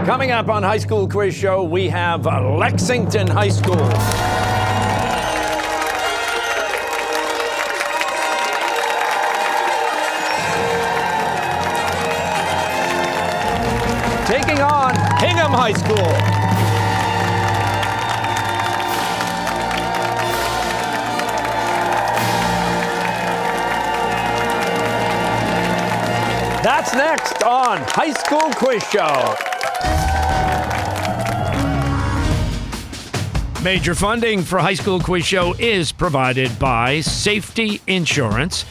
Coming up on High School Quiz Show, we have Lexington High School. Taking on Hingham High School. That's next on High School Quiz Show. Major funding for High School Quiz Show is provided by Safety Insurance.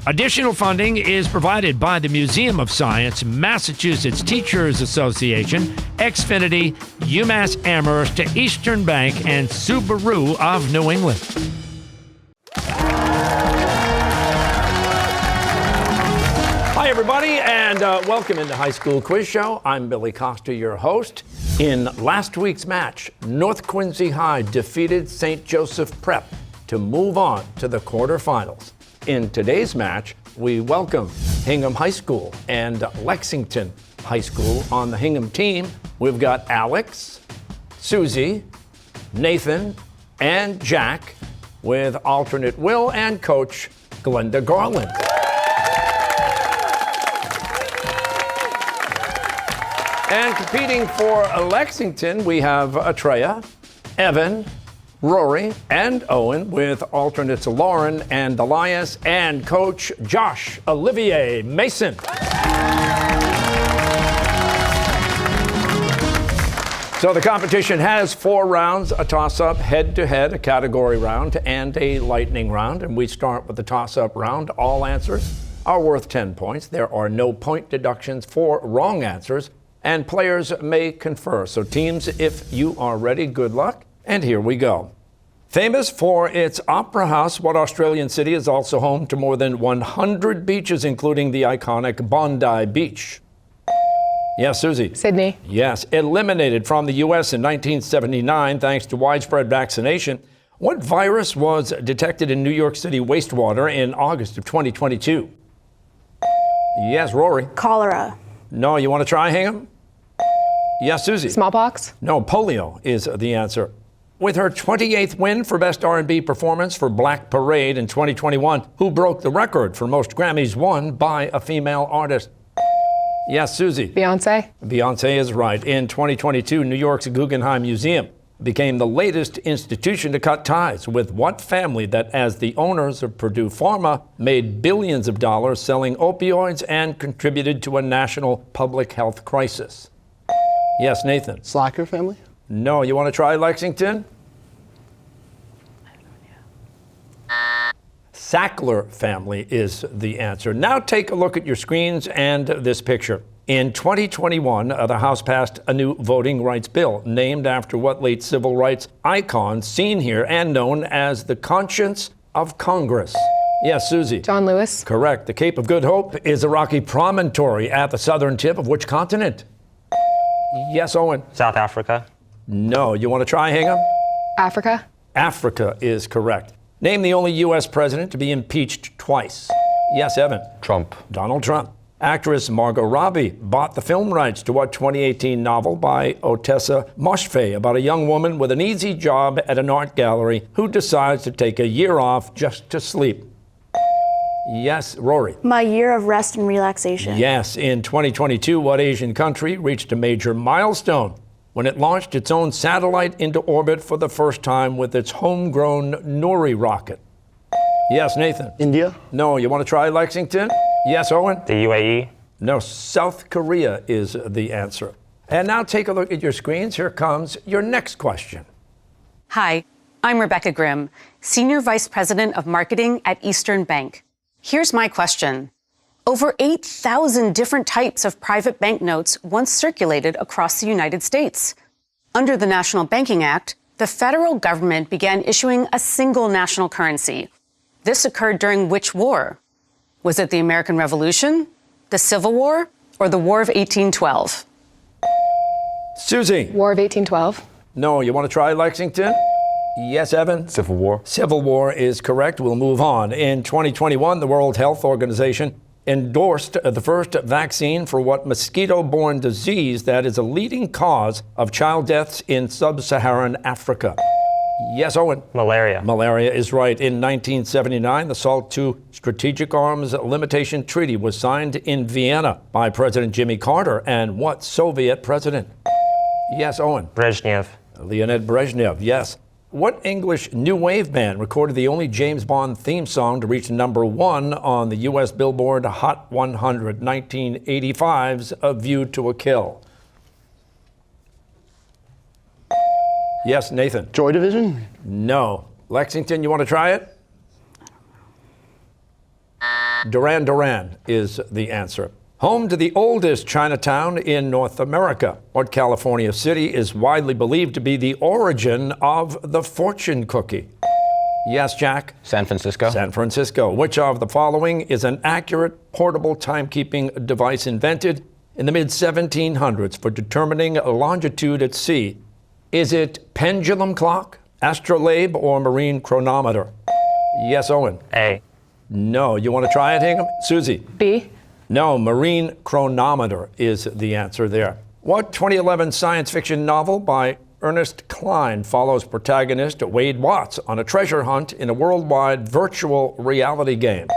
Additional funding is provided by the Museum of Science, Massachusetts Teachers Association, Xfinity, UMass Amherst, Eastern Bank, and Subaru of New England. Hi, everybody, and welcome into High School Quiz Show. I'm Billy Costa, your host. In last week's match, North Quincy High defeated St. Joseph Prep to move on to the quarterfinals. In today's match, we welcome Hingham High School and Lexington High School. On the Hingham team, we've got Alex, Susie, Nathan, and Jack, with alternate Will and coach Glenda Garland. And competing for Lexington, we have Atreya, Evan, Rory, and Owen, with alternates Lauren and Elias, and coach Josh Olivier Mason. So the competition has 4 rounds, a toss-up, head-to-head, a category round, and a lightning round. And we start with the toss-up round. All answers are worth 10 points. There are no point deductions for wrong answers, and players may confer. So teams, if you are ready, good luck. And here we go. Famous for its opera house, what Australian city is also home to more than 100 beaches, including the iconic Bondi Beach? Yes, Susie. Sydney. Yes. Eliminated from the U.S. in 1979 thanks to widespread vaccination. What virus was detected in New York City wastewater in August of 2022? Yes, Rory. Cholera. No, you want to try, Hingham? Yes, Susie. Smallpox? No, polio is the answer. With her 28th win for Best R&B Performance for Black Parade in 2021, who broke the record for most Grammys won by a female artist? Yes, Susie. Beyonce? Beyonce is right. In 2022, New York's Guggenheim Museum became the latest institution to cut ties with what family that, as the owners of Purdue Pharma, made billions of dollars selling opioids and contributed to a national public health crisis? Yes, Nathan. Slacker family? No, you want to try Lexington? Sackler family is the answer. Now take a look at your screens and this picture. In 2021, the House passed a new voting rights bill named after what late civil rights icon seen here and known as the conscience of Congress? Yes, Susie. John Lewis? Correct. The Cape of Good Hope is a rocky promontory at the southern tip of which continent? Yes, Owen. South Africa. No. You want to try, Hingham? Africa? Africa is correct. Name the only U.S. president to be impeached twice. Yes, Evan. Trump. Donald Trump. Actress Margot Robbie bought the film rights to what 2018 novel by Otessa Moshfegh about a young woman with an easy job at an art gallery who decides to take a year off just to sleep? Yes, Rory. My year of rest and relaxation. Yes, in 2022, what Asian country reached a major milestone when it launched its own satellite into orbit for the first time with its homegrown Nuri rocket? Yes, Nathan. India? No, you want to try Lexington? Yes, Owen. The UAE. No, South Korea is the answer. And now take a look at your screens. Here comes your next question. Hi, I'm Rebecca Grimm, Senior Vice President of Marketing at Eastern Bank. Here's my question. Over 8,000 different types of private banknotes once circulated across the United States. Under the National Banking Act, the federal government began issuing a single national currency. This occurred during which war? Was it the American Revolution, the Civil War, or the War of 1812? Susie. War of 1812? No, you want to try Lexington? Yes, Evan. Civil War. Civil War is correct. We'll move on. In 2021, the World Health Organization endorsed the first vaccine for what mosquito-borne disease that is a leading cause of child deaths in sub-Saharan Africa? Yes, Owen. Malaria. Malaria is right. In 1979, the SALT II Strategic Arms Limitation Treaty was signed in Vienna by President Jimmy Carter and what Soviet president? Yes, Owen. Brezhnev. Leonid Brezhnev, yes. What English new wave band recorded the only James Bond theme song to reach #1 on the U.S. Billboard Hot 100, 1985's A View to a Kill? Yes, Nathan. Joy Division? No. Lexington, you want to try it? Duran Duran is the answer. Home to the oldest Chinatown in North America. What California city is widely believed to be the origin of the fortune cookie? Yes, Jack? San Francisco. San Francisco. Which of the following is an accurate portable timekeeping device invented in the mid-1700s for determining longitude at sea? Is it pendulum clock, astrolabe, or marine chronometer? Yes, Owen. A. No. You want to try it, Hingham? Susie? B. No, marine chronometer is the answer there. What 2011 science fiction novel by Ernest Cline follows protagonist Wade Watts on a treasure hunt in a worldwide virtual reality game?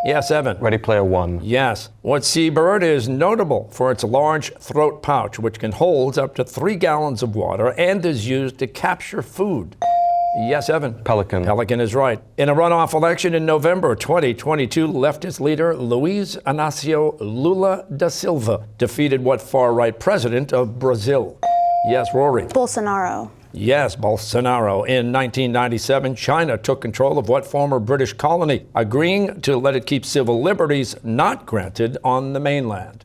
Yes, Evan. Ready Player One. Yes. What seabird is notable for its large throat pouch, which can hold up to 3 gallons of water and is used to capture food? Yes, Evan. Pelican. Pelican is right. In a runoff election in November 2022, leftist leader Luiz Inácio Lula da Silva defeated what far-right president of Brazil? Yes, Rory. Bolsonaro. Yes, Bolsonaro. In 1997, China took control of what former British colony, agreeing to let it keep civil liberties not granted on the mainland?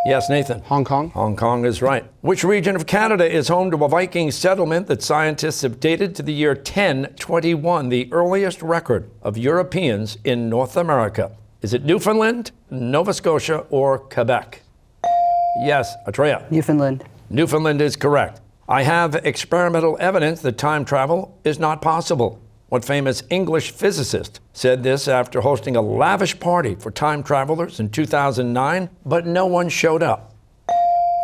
Yes, Nathan. Hong Kong. Hong Kong is right. Which region of Canada is home to a Viking settlement that scientists have dated to the year 1021, the earliest record of Europeans in North America? Is it Newfoundland, Nova Scotia, or Quebec? Yes, Atreya. Newfoundland. Newfoundland is correct. I have experimental evidence that time travel is not possible. What famous English physicist said this after hosting a lavish party for time travelers in 2009, but no one showed up?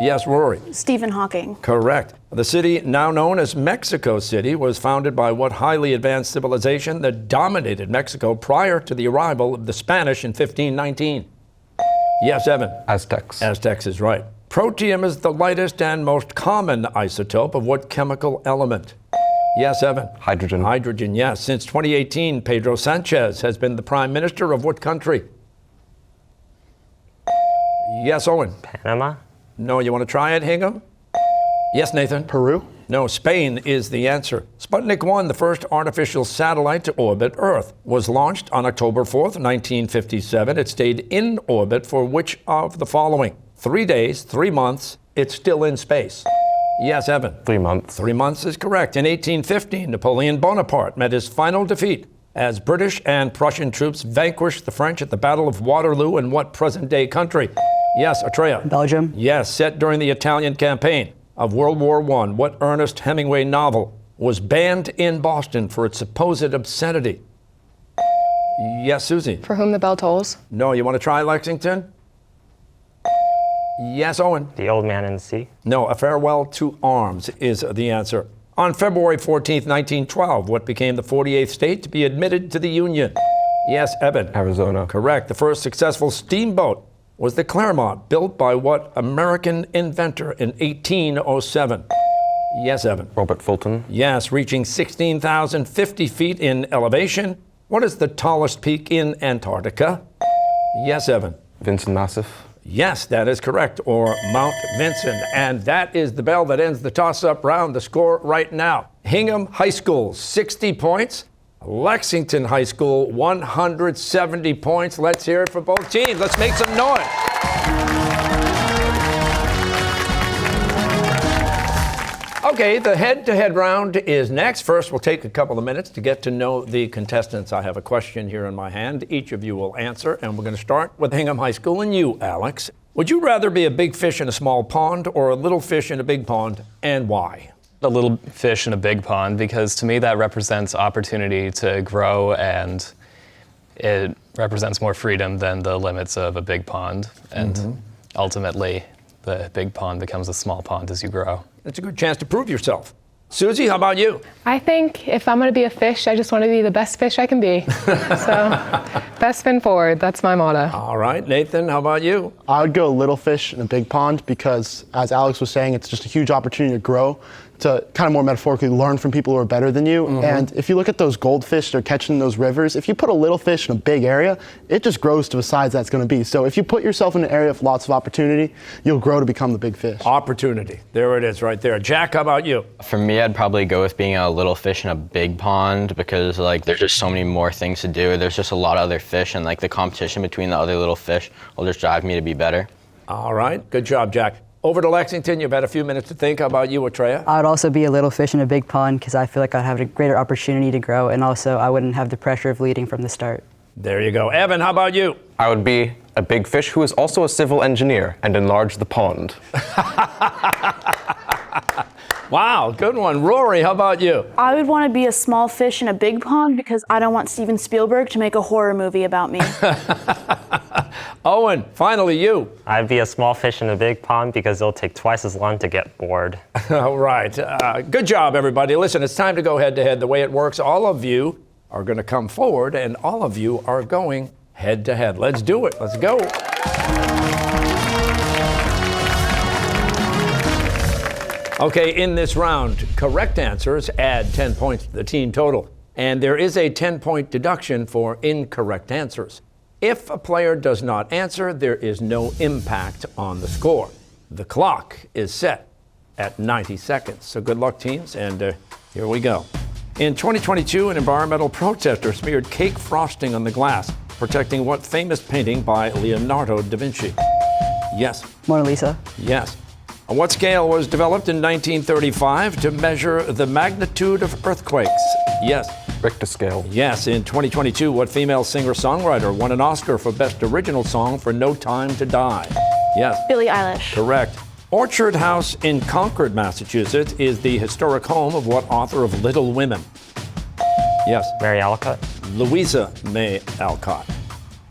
Yes, Rory. Stephen Hawking. Correct. The city, now known as Mexico City, was founded by what highly advanced civilization that dominated Mexico prior to the arrival of the Spanish in 1519? Yes, Evan. Aztecs. Aztecs is right. Protium is the lightest and most common isotope of what chemical element? Yes, Evan. Hydrogen. Hydrogen, yes. Since 2018, Pedro Sanchez has been the prime minister of what country? Yes, Owen. Panama. No, you want to try it, Hingham? Yes, Nathan. Peru. No, Spain is the answer. Sputnik 1, the first artificial satellite to orbit Earth, was launched on October 4th, 1957. It stayed in orbit for which of the following? 3 days, 3 months, it's still in space. Yes, Evan. 3 months. 3 months is correct. In 1815, Napoleon Bonaparte met his final defeat as British and Prussian troops vanquished the French at the Battle of Waterloo in what present-day country? Yes, Atreya. Belgium. Yes, set during the Italian campaign of World War I, what Ernest Hemingway novel was banned in Boston for its supposed obscenity? Yes, Susie. For Whom the Bell Tolls. No, you want to try Lexington? Yes, Owen. The Old Man in the Sea. No, A Farewell to Arms is the answer. On February 14th, 1912, what became the 48th state to be admitted to the Union? Yes, Eben. Arizona. Correct. The first successful steamboat was the Clermont, built by what American inventor in 1807? Yes, Evan. Robert Fulton. Yes, reaching 16,050 feet in elevation. What is the tallest peak in Antarctica? Yes, Evan. Vincent Massif. Yes, that is correct, or Mount Vinson. And that is the bell that ends the toss-up round. The score right now: Hingham High School, 60 points. Lexington High School, 170 points. Let's hear it for both teams. Let's make some noise. Okay, the head-to-head round is next. First, we'll take a couple of minutes to get to know the contestants. I have a question here in my hand. Each of you will answer, and we're going to start with Hingham High School and you, Alex. Would you rather be a big fish in a small pond or a little fish in a big pond, and why? A little fish in a big pond, because to me that represents opportunity to grow, and it represents more freedom than the limits of a big pond. And ultimately, the big pond becomes a small pond as you grow. It's a good chance to prove yourself. Susie, how about you? I think if I'm going to be a fish, I just want to be the best fish I can be. So, best spin forward. That's my motto. All right, Nathan, how about you? I would go little fish in a big pond because, as Alex was saying, it's just a huge opportunity to grow, to kind of more metaphorically learn from people who are better than you. And if you look at those goldfish they're catching in those rivers, if you put a little fish in a big area, it just grows to the size that's going to be. So if you put yourself in an area with lots of opportunity, you'll grow to become the big fish. Opportunity. There it is right there. Jack, how about you? For me, I'd probably go with being a little fish in a big pond because there's just so many more things to do. There's just a lot of other fish, and the competition between the other little fish will just drive me to be better. All right. Good job, Jack. Over to Lexington. You've had a few minutes to think. How about you, Atreya? I'd also be a little fish in a big pond because I feel like I'd have a greater opportunity to grow, and also I wouldn't have the pressure of leading from the start. There you go. Evan, how about you? I would be a big fish who is also a civil engineer and enlarge the pond. Wow, good one. Rory, how about you? I would want to be a small fish in a big pond because I don't want Steven Spielberg to make a horror movie about me. Owen, finally you. I'd be a small fish in a big pond because it'll take twice as long to get bored. All right. Good job, everybody. Listen, it's time to go head-to-head. The way it works, all of you are going to come forward, and all of you are going head-to-head. Let's do it. Let's go. Okay, in this round, correct answers add 10 points to the team total, and there is a 10-point deduction for incorrect answers. If a player does not answer, there is no impact on the score. The clock is set at 90 seconds. So good luck, teams, and here we go. In 2022, an environmental protester smeared cake frosting on the glass, protecting what famous painting by Leonardo da Vinci? Yes. Mona Lisa. Yes. What scale was developed in 1935 to measure the magnitude of earthquakes? Yes. Richter scale. Yes. In 2022, what female singer-songwriter won an Oscar for Best Original Song for No Time to Die? Yes. Billie Eilish. Correct. Orchard House in Concord, Massachusetts is the historic home of what author of Little Women? Yes. Mary Alcott. Louisa May Alcott.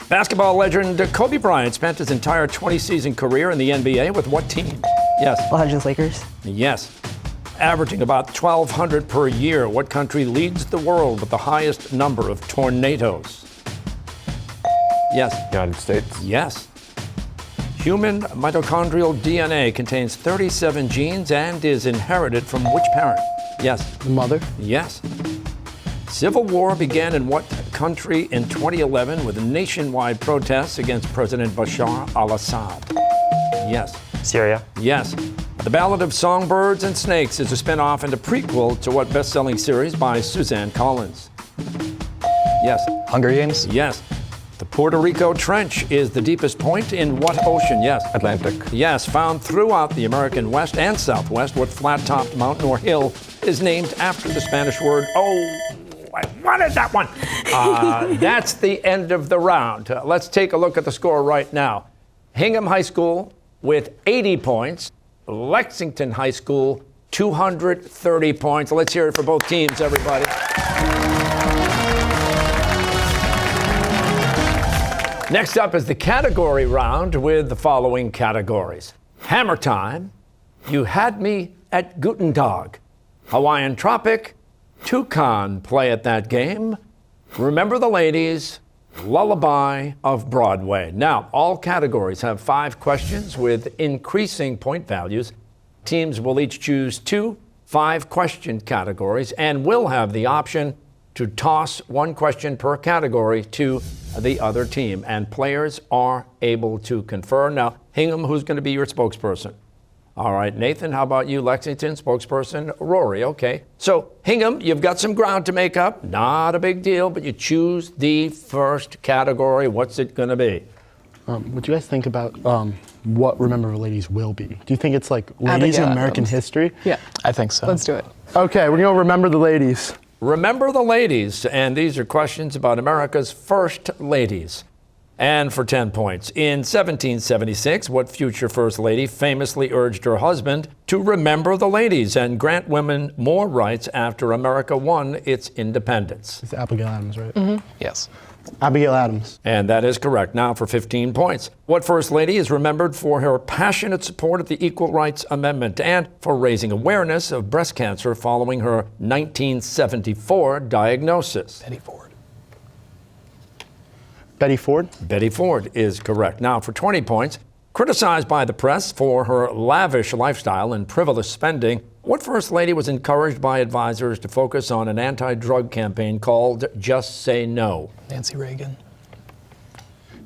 Basketball legend Kobe Bryant spent his entire 20-season career in the NBA with what team? Yes. Los Angeles Lakers. Yes. Averaging about 1,200 per year, what country leads the world with the highest number of tornadoes? Yes. United States. Yes. Human mitochondrial DNA contains 37 genes and is inherited from which parent? Yes. The mother. Yes. Civil war began in what country in 2011 with nationwide protests against President Bashar al-Assad? Yes. Syria. Yes. The Ballad of Songbirds and Snakes is a spin-off and a prequel to what best-selling series by Suzanne Collins? Yes. Hunger Games? Yes. The Puerto Rico Trench is the deepest point in what ocean? Yes. Atlantic. Yes. Found throughout the American West and Southwest, what flat-topped mountain or hill is named after the Spanish word, I wanted that one. That's the end of the round. Let's take a look at the score right now. Hingham High School with 80 points. Lexington High School, 230 points. Let's hear it for both teams, everybody. Next up is the category round with the following categories. Hammer Time, You Had Me at Guten Tag, Hawaiian Tropic, Toucan Play at That Game, Remember the Ladies, Lullaby of Broadway. Now, all categories have 5 questions with increasing point values. Teams will each choose 2 5-question categories and will have the option to toss 1 question per category to the other team. And players are able to confer. Now, Hingham, who's going to be your spokesperson? All right, Nathan, how about you, Lexington, spokesperson? Rory, okay. So, Hingham, you've got some ground to make up. Not a big deal, but you choose the first category. What's it going to be? What do you guys think about what Remember the Ladies will be? Do you think it's like ladies in American history? Yeah. I think so. Let's do it. Okay, we're going to Remember the Ladies. Remember the Ladies, and these are questions about America's first ladies. And for 10 points, in 1776, what future First Lady famously urged her husband to remember the ladies and grant women more rights after America won its independence? It's Abigail Adams, right? Mm-hmm. Yes. Abigail Adams. And that is correct. Now for 15 points. What First Lady is remembered for her passionate support of the Equal Rights Amendment and for raising awareness of breast cancer following her 1974 diagnosis? Betty Ford. Betty Ford. Betty Ford is correct. Now for 20 points. Criticized by the press for her lavish lifestyle and frivolous spending, what First Lady was encouraged by advisors to focus on an anti-drug campaign called Just Say No? Nancy Reagan.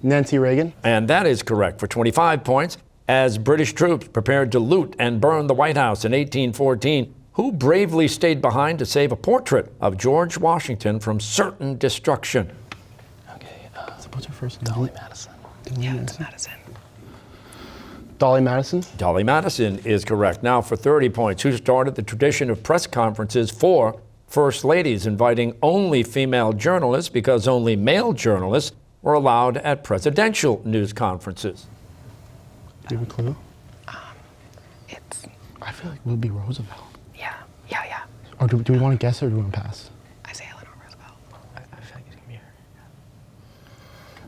Nancy Reagan. And that is correct for 25 points. As British troops prepared to loot and burn the White House in 1814, who bravely stayed behind to save a portrait of George Washington from certain destruction? Okay. What's her first name? Dolly Madison. Yeah, it's Madison. Dolly Madison. Dolly Madison is correct. Now for 30 points. Who started the tradition of press conferences for First Ladies, inviting only female journalists because only male journalists were allowed at presidential news conferences? Do you have a clue? It's, I feel like it would be Roosevelt. yeah. Or do we want to guess or do we want to pass? I say Eleanor Roosevelt. I feel like it's gonna be her.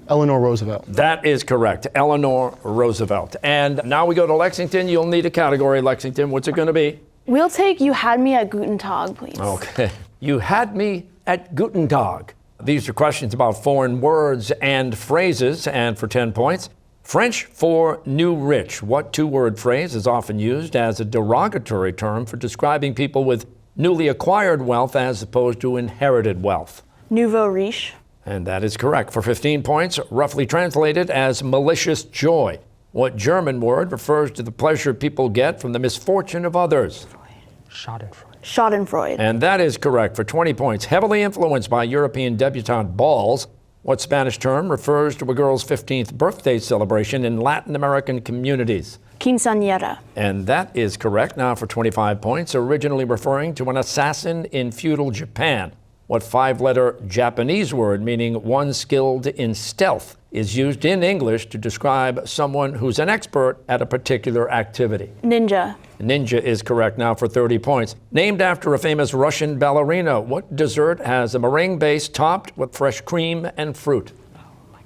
Eleanor Roosevelt. That is correct. Eleanor Roosevelt. And now we go to Lexington. You'll need a category, Lexington. What's it going to be? We'll take You Had Me at Guten Tag, please. Okay. You had me at Guten Tag. These are questions about foreign words and phrases, and for 10 points. French for new rich. What two-word phrase is often used as a derogatory term for describing people with newly acquired wealth as opposed to inherited wealth? Nouveau riche. And that is correct. For 15 points, roughly translated as malicious joy. What German word refers to the pleasure people get from the misfortune of others? Schadenfreude. Schadenfreude. And that is correct. For 20 points, heavily influenced by European debutante balls, what Spanish term refers to a girl's 15th birthday celebration in Latin American communities? Quinceañera. And that is correct. Now for 25 points, originally referring to an assassin in feudal Japan. What five-letter Japanese word meaning one skilled in stealth is used in English to describe someone who's an expert at a particular activity? Ninja. Ninja is correct. Now for 30 points. Named after a famous Russian ballerina, what dessert has a meringue base topped with fresh cream and fruit?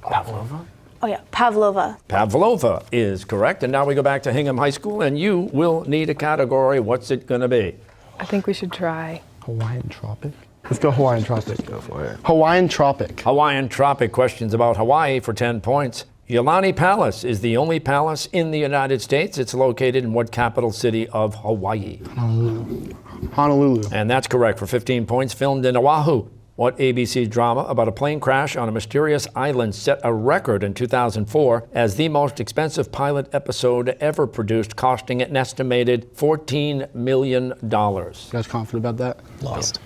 Pavlova? Oh yeah, Pavlova. Pavlova is correct. And now we go back to Hingham High School, and you will need a category. What's it going to be? I think we should try. Hawaiian Tropic. Let's go Hawaiian Tropic. Go for it. Hawaiian Tropic. Hawaiian Tropic. Questions about Hawaii for 10 points. Yolani Palace is the only palace in the United States. It's located in what capital city of Hawaii? Honolulu. And that's correct for 15 points. Filmed in Oahu. What ABC drama about a plane crash on a mysterious island set a record in 2004 as the most expensive pilot episode ever produced, costing an estimated $14 million? You guys confident about that? Lost.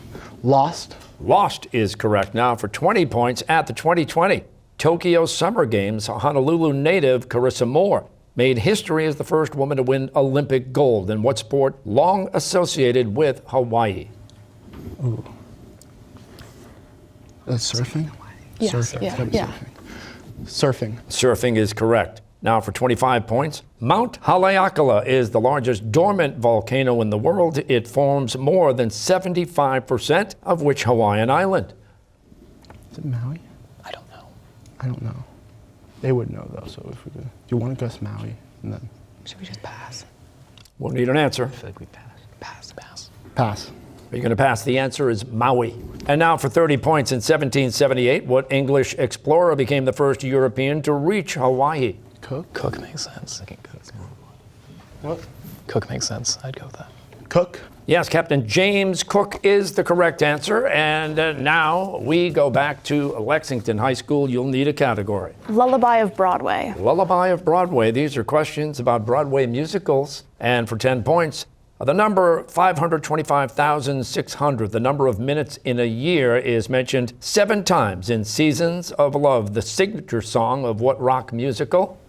Lost. Lost is correct. Now for 20 points at the 2020 Tokyo Summer Games, Honolulu native Carissa Moore made history as the first woman to win Olympic gold in what sport long associated with Hawaii? Ooh. Surfing? Yes, Surfing. yeah, It's gotta be yeah. Surfing. Surfing is correct. Now for 25 points. Mount Haleakala is the largest dormant volcano in the world. It forms more than 75% of which Hawaiian island? Is it Maui? I don't know. I don't know. They would know though, so if we could. Do you want to guess Maui? And then Should we just pass? We'll need an answer. I feel like we passed. Pass. pass. Are you going to pass? The answer is Maui. And now for 30 points. In 1778, what English explorer became the first European to reach Hawaii? Cook? Cook makes sense. What? Cook makes sense. I'd go with that. Cook? Yes, Captain James Cook is the correct answer. And now we go back to Lexington High School. You'll need a category. Lullaby of Broadway. Lullaby of Broadway. These are questions about Broadway musicals. And for 10 points, the number 525,600, the number of minutes in a year, is mentioned 7 times in Seasons of Love, the signature song of what rock musical?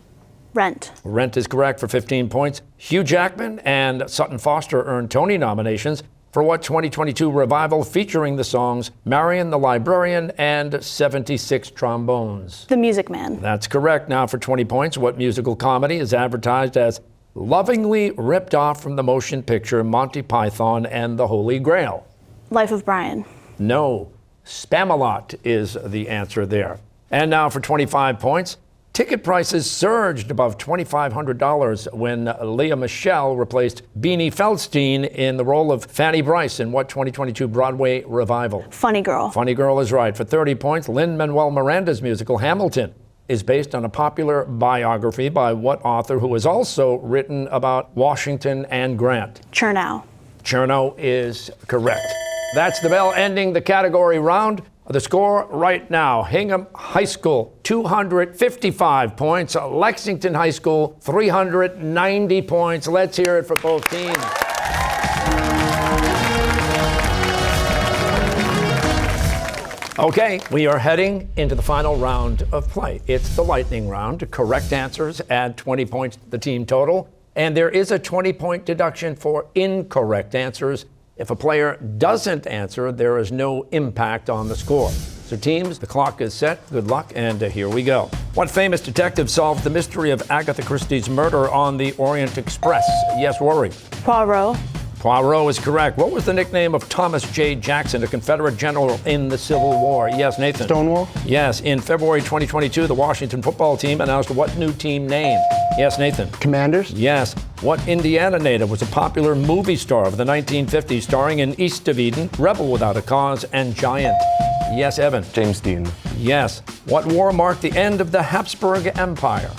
Rent. Rent is correct for 15 points. Hugh Jackman and Sutton Foster earned Tony nominations for what 2022 revival featuring the songs Marion the Librarian and 76 Trombones? The Music Man. That's correct. Now for 20 points, what musical comedy is advertised as lovingly ripped off from the motion picture Monty Python and the Holy Grail? Life of Brian. No. Spamalot is the answer there. And now for 25 points. Ticket prices surged above $2,500 when Leah Michele replaced Beanie Feldstein in the role of Fanny Bryce in what 2022 Broadway revival? Funny Girl. Funny Girl is right. For 30 points, Lin-Manuel Miranda's musical Hamilton is based on a popular biography by what author who has also written about Washington and Grant? Chernow. Chernow is correct. That's the bell ending the category round. The score right now, Hingham High School, 255 points. Lexington High School, 390 points. Let's hear it for both teams. Okay, we are heading into the final round of play. It's the lightning round. Correct answers add 20 points to the team total. And there is a 20-point deduction for incorrect answers. If a player doesn't answer, there is no impact on the score. So teams, the clock is set. Good luck, and here we go. What famous detective solved the mystery of Agatha Christie's murder on the Orient Express? Yes, Rory. Poirot. Poirot is correct. What was the nickname of Thomas J. Jackson, a Confederate general in the Civil War? Yes, Nathan. Stonewall. Yes. In February 2022, the Washington football team announced what new team name? Yes, Nathan. Commanders. Yes. What Indiana native was a popular movie star of the 1950s, starring in East of Eden, Rebel Without a Cause, and Giant? Yes, Evan. James Dean. Yes. What war marked the end of the Habsburg Empire?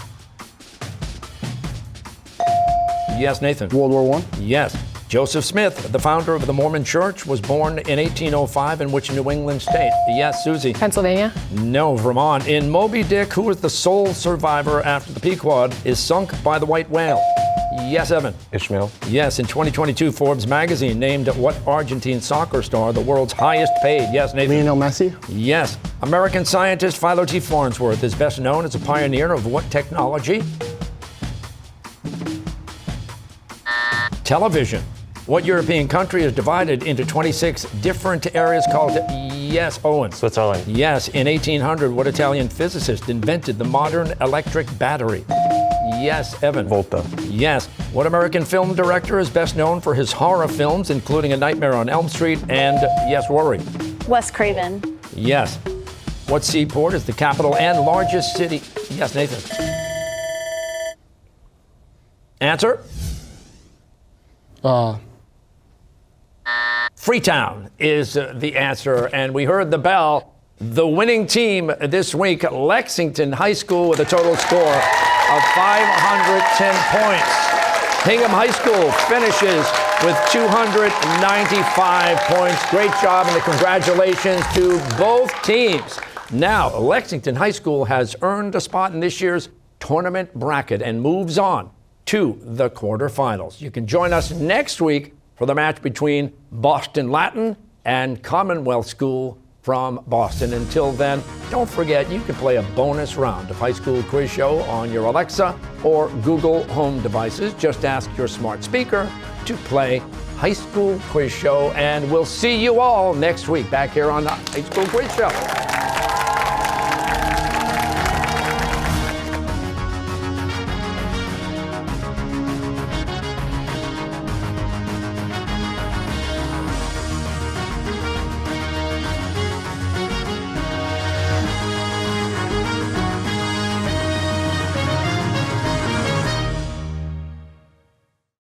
Yes, Nathan. World War I. Yes. Joseph Smith, the founder of the Mormon Church, was born in 1805 in which New England state? Yes, Susie. Pennsylvania. No, Vermont. In Moby Dick, who was the sole survivor after the Pequod is sunk by the white whale? Yes, Evan. Ishmael. Yes, in 2022, Forbes magazine named what Argentine soccer star the world's highest paid? Yes, Nathan. Lionel Messi. Yes. American scientist Philo T. Farnsworth is best known as a pioneer of what technology? Television. What European country is divided into 26 different areas called? Yes, Owen. Switzerland. Yes, in 1800, what Italian physicist invented the modern electric battery? Yes, Evan. Volta. Yes. What American film director is best known for his horror films, including A Nightmare on Elm Street and, yes, Rory? Wes Craven. Yes. What seaport is the capital and largest city? Yes, Nathan. Answer? Freetown is the answer, and we heard the bell. The winning team this week, Lexington High School, with a total score of 510 points. Hingham High School finishes with 295 points. Great job, and congratulations to both teams. Now, Lexington High School has earned a spot in this year's tournament bracket and moves on to the quarterfinals. You can join us next week for the match between Boston Latin and Commonwealth School from Boston. Until then, don't forget you can play a bonus round of High School Quiz Show on your Alexa or Google Home devices. Just ask your smart speaker to play High School Quiz Show, and we'll see you all next week back here on the High School Quiz Show.